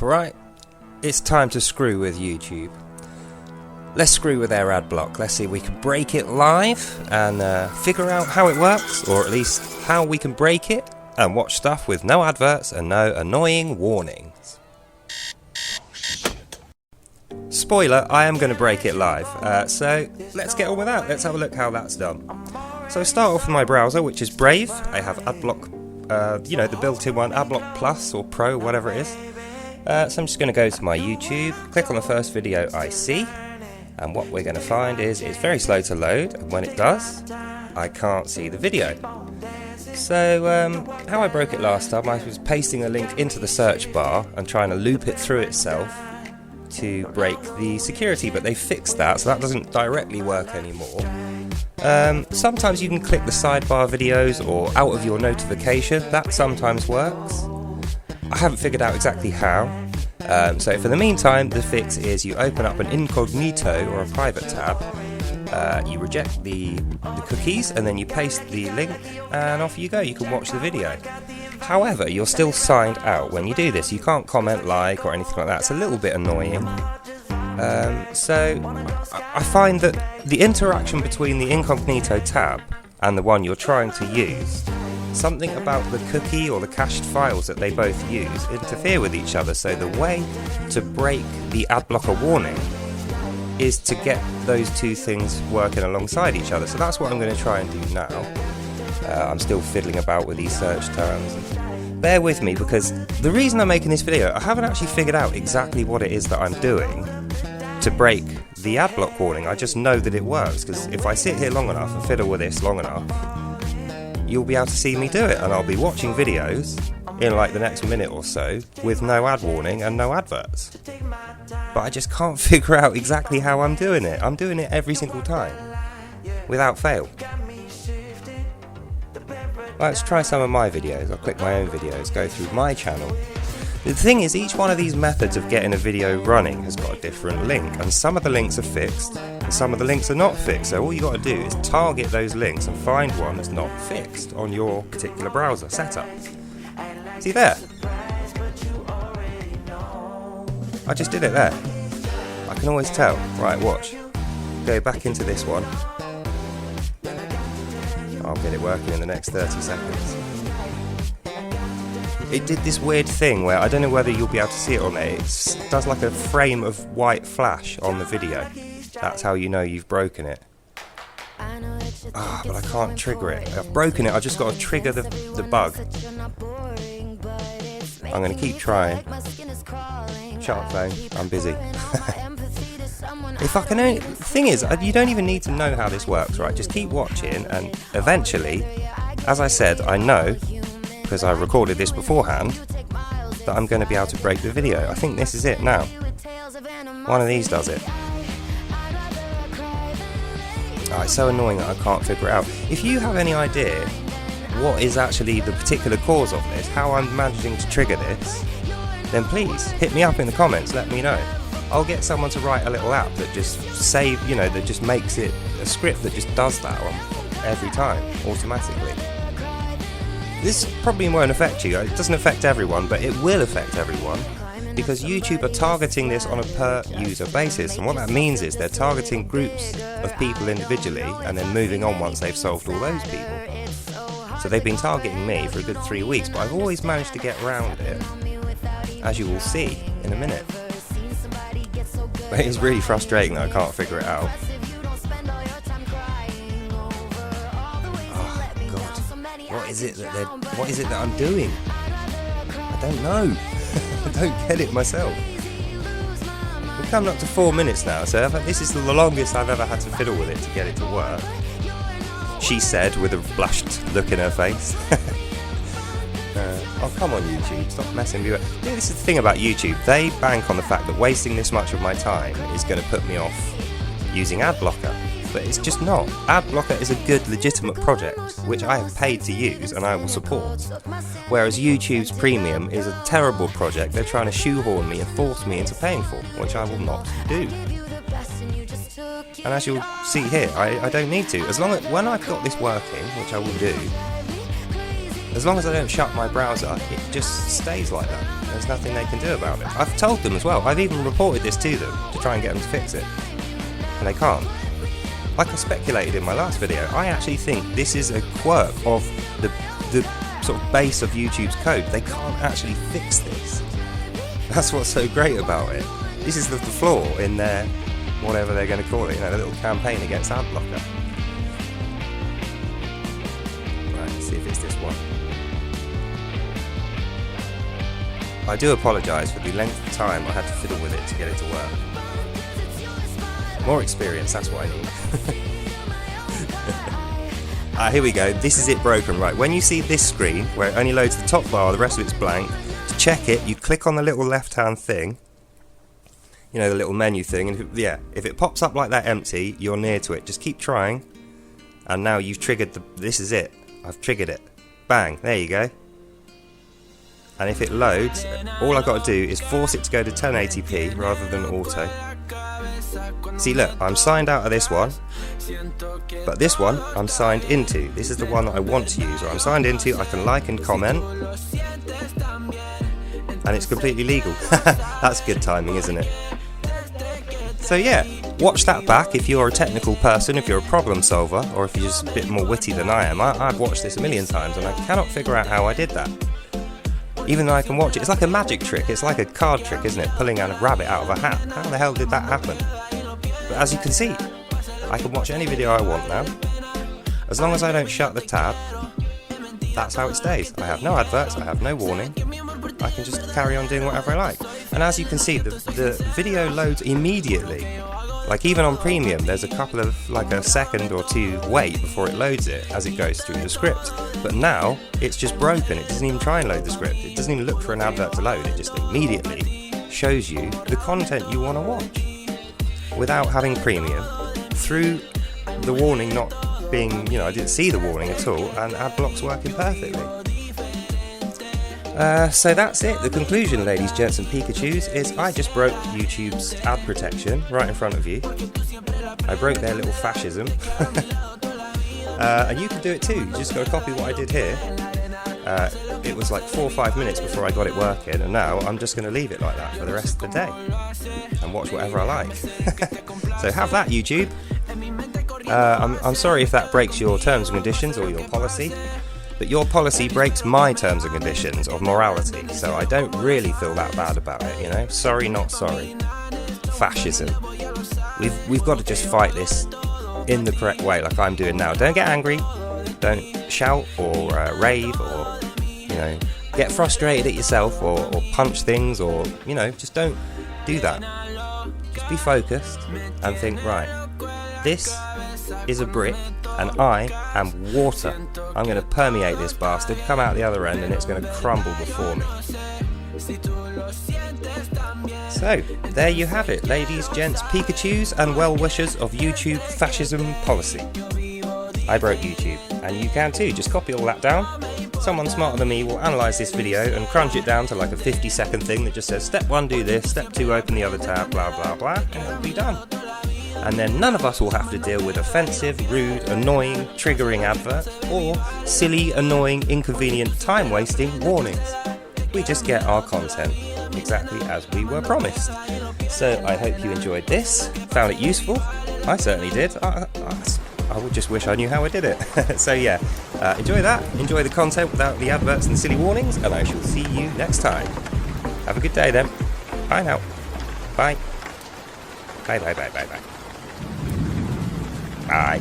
Right, it's time to screw with YouTube. Let's screw with their ad block. Let's see if we can break it live and figure out how it works, or at least how we can break it and watch stuff with no adverts and no annoying warnings. Spoiler, I am going to break it live, so let's get on with that. Let's have a look how that's done. So I start off with my browser, which is Brave. I have AdBlock, the built-in one, AdBlock Plus or Pro, whatever it is. So I'm just going to go to my YouTube, click on the first video I see, and what we're going to find is it's very slow to load, and when it does, I can't see the video. So how I broke it last time, I was pasting a link into the search bar and trying to loop it through itself to break the security, but they fixed that, so that doesn't directly work anymore. Sometimes you can click the sidebar videos or out of your notification. That sometimes works. I haven't figured out exactly how. So for the meantime, the fix is you open up an incognito or a private tab, you reject the cookies, and then you paste the link, and off you go. You can watch the video. However, you're still signed out when you do this. You can't comment, like, or anything like that. It's a little bit annoying. So I find that the interaction between the incognito tab and the one you're trying to use, something about the cookie or the cached files that they both use interfere with each other. So the way to break the ad blocker warning is to get those two things working alongside each other. So that's what I'm going to try and do now. I'm still fiddling about with these search terms. Bear with me, because the reason I'm making this video, I haven't actually figured out exactly what it is that I'm doing to break the ad block warning. I just know that it works, because if I sit here long enough and fiddle with this long enough, you'll be able to see me do it, and I'll be watching videos in like the next minute or so with no ad warning and no adverts. But I just can't figure out exactly how I'm doing it. I'm doing it every single time, without fail. Let's try some of my videos. I'll click my own videos, go through my channel. The thing is, each one of these methods of getting a video running has got a different link, and some of the links are fixed and some of the links are not fixed. So all you got to do is target those links and find one that's not fixed on your particular browser setup. See there? I just did it there. I can always tell. Right, watch. Go back into this one. I'll get it working in the next 30 seconds. It did this weird thing where I don't know whether you'll be able to see it on there. It does like a frame of white flash on the video. That's how you know you've broken it. But I can't trigger it. I've broken it, I've just got to trigger the bug. I'm going to keep trying. Shut up, phone, I'm busy. If I can only, the thing is, you don't even need to know how this works, right? Just keep watching, and eventually, as I said, I know, because I recorded this beforehand, that I'm going to be able to break the video. I think this is it now. One of these does it. It's so annoying that I can't figure it out. If you have any idea what is actually the particular cause of this, how I'm managing to trigger this, then please hit me up in the comments, let me know. I'll get someone to write a little app that just that just makes it a script that just does that every time, automatically. This probably won't affect you. It doesn't affect everyone, but it will affect everyone, because YouTube are targeting this on a per user basis, and what that means is they're targeting groups of people individually and then moving on once they've solved all those people. So they've been targeting me for a good 3 weeks, but I've always managed to get around it, as you will see in a minute. But it's really frustrating that I can't figure it out. Oh God, what is it that I'm doing? I don't know. I don't get it myself. We're coming up to 4 minutes now, so this is the longest I've ever had to fiddle with it to get it to work. She said with a blushed look in her face. Oh, come on, YouTube, stop messing me with. This is the thing about YouTube. They bank on the fact that wasting this much of my time is going to put me off using AdBlocker. But it's just not. AdBlocker is a good, legitimate project, which I have paid to use and I will support. Whereas YouTube's Premium is a terrible project they're trying to shoehorn me and force me into paying for, which I will not do. And as you'll see here, I don't need to. As long as, when I've got this working, which I will do, As long as I don't shut my browser, it just stays like that. There's nothing they can do about it. I've told them as well. I've even reported this to them to try and get them to fix it. And they can't. Like I speculated in my last video, I actually think this is a quirk of the sort of base of YouTube's code. They can't actually fix this. That's what's so great about it. This is the flaw in their, whatever they're going to call it, you know, the little campaign against AdBlocker. Right, let's see if it's this one. I do apologise for the length of time I had to fiddle with it to get it to work. More experience, that's what I need. Here we go, this is it broken. Right, when you see this screen, where it only loads the top bar, the rest of it's blank, to check it, you click on the little left-hand thing, you know, the little menu thing, and if it pops up like that empty, you're near to it. Just keep trying, and now you've triggered this is it. I've triggered it. Bang, there you go. And if it loads, all I've got to do is force it to go to 1080p rather than auto. See, look, I'm signed out of this one, but this one I'm signed into. This is the one that I want to use, or I'm signed into. I can like and comment, and it's completely legal. That's good timing, isn't it? So yeah, watch that back if you're a technical person, if you're a problem solver, or if you're just a bit more witty than I am. I've watched this a million times and I cannot figure out how I did that. Even though I can watch it, it's like a magic trick, it's like a card trick, isn't it? Pulling a rabbit out of a hat. How the hell did that happen? But as you can see, I can watch any video I want now. As long as I don't shut the tab, that's how it stays. I have no adverts, I have no warning. I can just carry on doing whatever I like. And as you can see, the video loads immediately. Like even on premium, there's a couple of, like a second or two wait before it loads it as it goes through the script. But now, it's just broken. It doesn't even try and load the script. It doesn't even look for an advert to load. It just immediately shows you the content you want to watch. Without having premium, through the warning not being, you know, I didn't see the warning at all, and AdBlock's working perfectly. So that's it. The conclusion, ladies, gents and Pikachus, is I just broke YouTube's ad protection right in front of you. I broke their little fascism. And you can do it too. You just got to copy what I did here. It was like 4 or 5 minutes before I got it working, and now I'm just going to leave it like that for the rest of the day and watch whatever I like. So have that, YouTube. I'm sorry if that breaks your terms and conditions or your policy. But your policy breaks my terms and conditions of morality, so I don't really feel that bad about it, you know? Sorry, not sorry. Fascism. We've got to just fight this in the correct way, like I'm doing now. Don't get angry, don't shout or rave or, you know, get frustrated at yourself or punch things or, you know, just don't do that. Just be focused and think, right, this is a brick and I am water. I'm going to permeate this bastard, come out the other end, and it's going to crumble before me. So, there you have it, ladies, gents, Pikachus, and well-wishers of YouTube fascism policy. I broke YouTube, and you can too. Just copy all that down. Someone smarter than me will analyse this video and crunch it down to like a 50-second thing that just says, step 1, do this, step 2, open the other tab, blah, blah, blah, and it'll be done. And then none of us will have to deal with offensive, rude, annoying, triggering adverts, or silly, annoying, inconvenient, time-wasting warnings. We just get our content exactly as we were promised. So I hope you enjoyed this, found it useful. I certainly did. I would just wish I knew how I did it. So yeah, enjoy that, enjoy the content without the adverts and the silly warnings, and I shall see you next time. Have a good day then. Bye now. Bye. Bye, bye, bye, bye, bye. Bye.